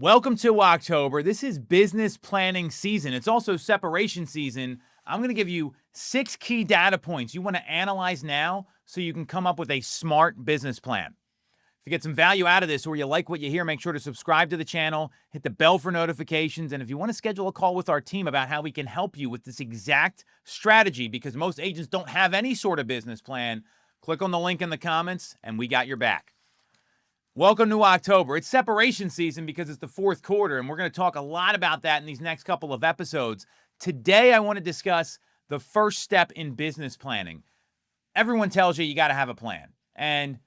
Welcome to October. This is business planning season. It's also separation season. I'm going to give you 6 key data points you want to analyze now so you can come up with a smart business plan. If you get some value out of this or you like what you hear, make sure to subscribe to the channel, hit the bell for notifications, and if you want to schedule a call with our team about how we can help you with this exact strategy, because most agents don't have any sort of business plan, click on the link in the comments and we got your back. Welcome to October. It's separation season because it's the fourth quarter, and we're going to talk a lot about that in these next couple of episodes. Today, I want to discuss the first step in business planning. Everyone tells you got to have a plan, and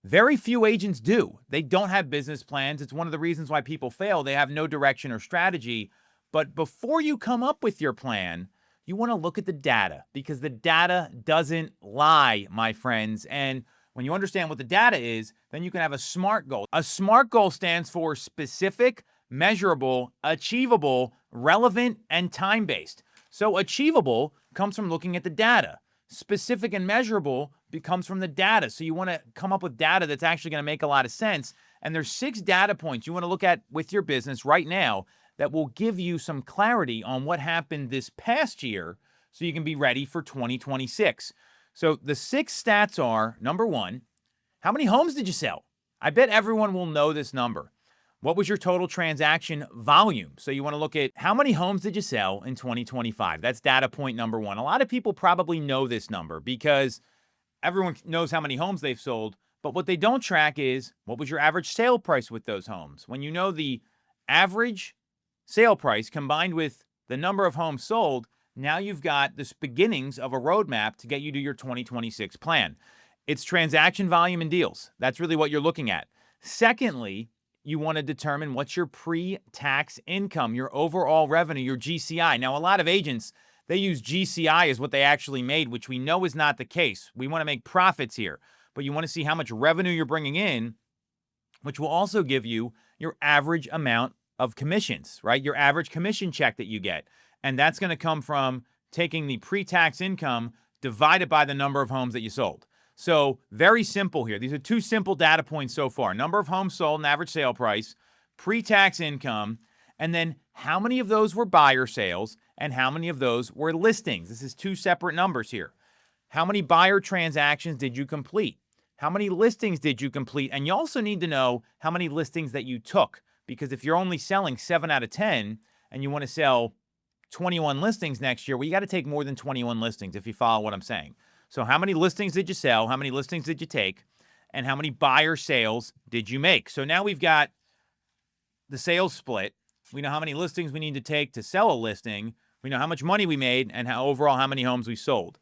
very few agents do. They don't have business plans. It's one of the reasons why people fail. They have no direction or strategy. But before you come up with your plan, you want to look at the data, because the data doesn't lie, my friends. And when you understand what the data is, then you can have a SMART goal. A SMART goal stands for specific, measurable, achievable, relevant, and time-based. So achievable comes from looking at the data. Specific and measurable comes from the data. So you want to come up with data that's actually going to make a lot of sense. And there's 6 data points you want to look at with your business right now that will give you some clarity on what happened this past year so you can be ready for 2026. So the 6 stats are, number 1, how many homes did you sell? I bet everyone will know this number. What was your total transaction volume? So you want to look at how many homes did you sell in 2025? That's data point number 1. A lot of people probably know this number because everyone knows how many homes they've sold, but what they don't track is what was your average sale price with those homes? When you know the average sale price combined with the number of homes sold, now you've got the beginnings of a roadmap to get you to your 2026 plan. It's transaction volume and deals. That's really what you're looking at. Secondly, you want to determine what's your pre-tax income, your overall revenue, your GCI. Now, a lot of agents, they use GCI as what they actually made, which we know is not the case. We want to make profits here, but you want to see how much revenue you're bringing in, which will also give you your average amount of commissions, right? Your average commission check that you get. And that's going to come from taking the pre-tax income divided by the number of homes that you sold. So very simple here. These are 2 simple data points so far. Number of homes sold and average sale price, pre-tax income, and then how many of those were buyer sales and how many of those were listings. This is 2 separate numbers here. How many buyer transactions did you complete? How many listings did you complete? And you also need to know how many listings that you took, because if you're only selling 7 out of 10 and you want to sell 21 listings next year, well, you got to take more than 21 listings if you follow what I'm saying. So how many listings did you sell? How many listings did you take? And how many buyer sales did you make? So now we've got the sales split. We know how many listings we need to take to sell a listing. We know how much money we made and how many homes we sold.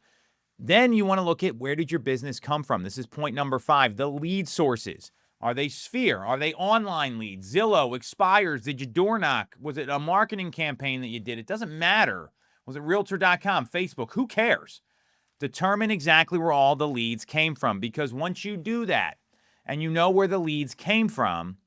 Then you want to look at, where did your business come from? This is point number 5, the lead sources. Are they Sphere? Are they online leads? Zillow, Expires? Did you door knock? Was it a marketing campaign that you did? It doesn't matter. Was it Realtor.com, Facebook? Who cares? Determine exactly where all the leads came from, because once you do that and you know where the leads came from,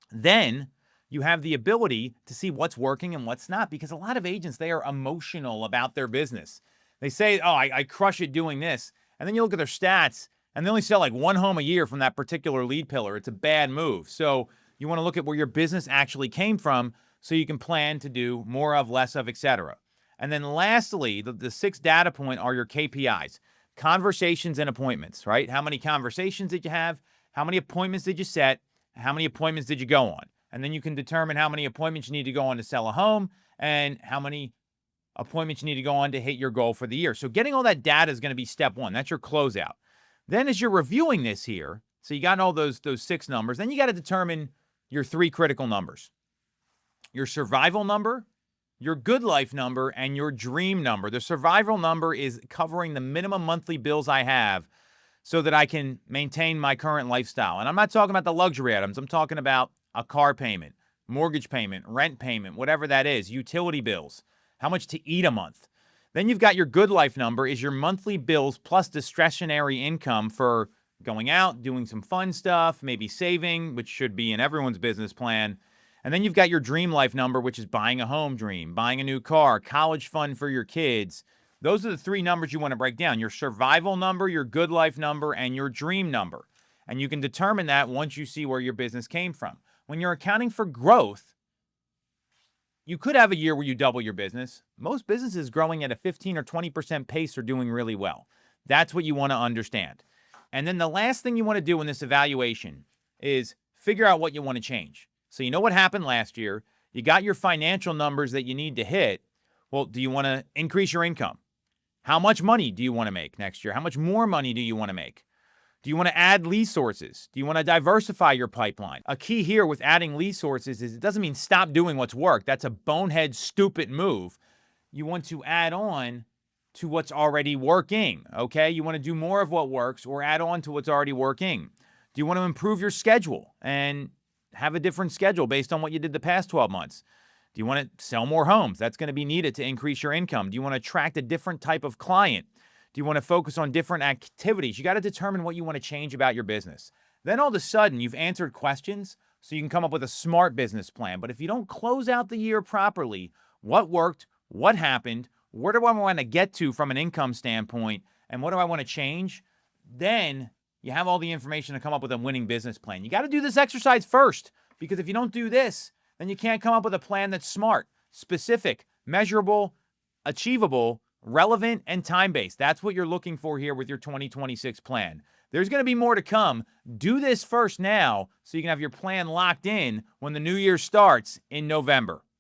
then you have the ability to see what's working and what's not, because a lot of agents, they are emotional about their business. They say, oh, I crush it doing this. And then you look at their stats, and they only sell like 1 home a year from that particular lead pillar. It's a bad move. So you want to look at where your business actually came from so you can plan to do more of, less of, etc. And then lastly, the 6th data point are your KPIs, conversations and appointments, right? How many conversations did you have? How many appointments did you set? How many appointments did you go on? And then you can determine how many appointments you need to go on to sell a home and how many appointments you need to go on to hit your goal for the year. So getting all that data is going to be step 1. That's your closeout. Then as you're reviewing this here, so you got all those 6 numbers, then you got to determine your 3 critical numbers. Your survival number, your good life number, and your dream number. The survival number is covering the minimum monthly bills I have so that I can maintain my current lifestyle. And I'm not talking about the luxury items. I'm talking about a car payment, mortgage payment, rent payment, whatever that is, utility bills, how much to eat a month. Then you've got your good life number, is your monthly bills plus discretionary income for going out, doing some fun stuff, maybe saving, which should be in everyone's business plan. And then you've got your dream life number, which is buying a home dream, buying a new car, college fund for your kids. Those are the 3 numbers you want to break down: your survival number, your good life number, and your dream number. And you can determine that once you see where your business came from. when you're accounting for growth, you could have a year where you double your business. Most businesses growing at a 15 or 20% pace are doing really well. That's what you want to understand. And then the last thing you want to do in this evaluation is figure out what you want to change. So you know what happened last year. You got your financial numbers that you need to hit. Well, do you want to increase your income? How much money do you want to make next year? How much more money do you want to make? Do you want to add lead sources? Do you want to diversify your pipeline? A key here with adding lead sources is it doesn't mean stop doing what's worked. That's a bonehead, stupid move. You want to add on to what's already working, okay? You want to do more of what works or add on to what's already working. Do you want to improve your schedule and have a different schedule based on what you did the past 12 months? Do you want to sell more homes? That's going to be needed to increase your income. Do you want to attract a different type of client? Do you want to focus on different activities? You got to determine what you want to change about your business. Then all of a sudden, you've answered questions so you can come up with a smart business plan. But if you don't close out the year properly, what worked, what happened, where do I want to get to from an income standpoint, and what do I want to change? Then you have all the information to come up with a winning business plan. You got to do this exercise first, because if you don't do this, then you can't come up with a plan that's smart, specific, measurable, achievable, relevant, and time-based. That's what you're looking for here with your 2026 plan. There's going to be more to come. Do this first now so you can have your plan locked in when the new year starts in November.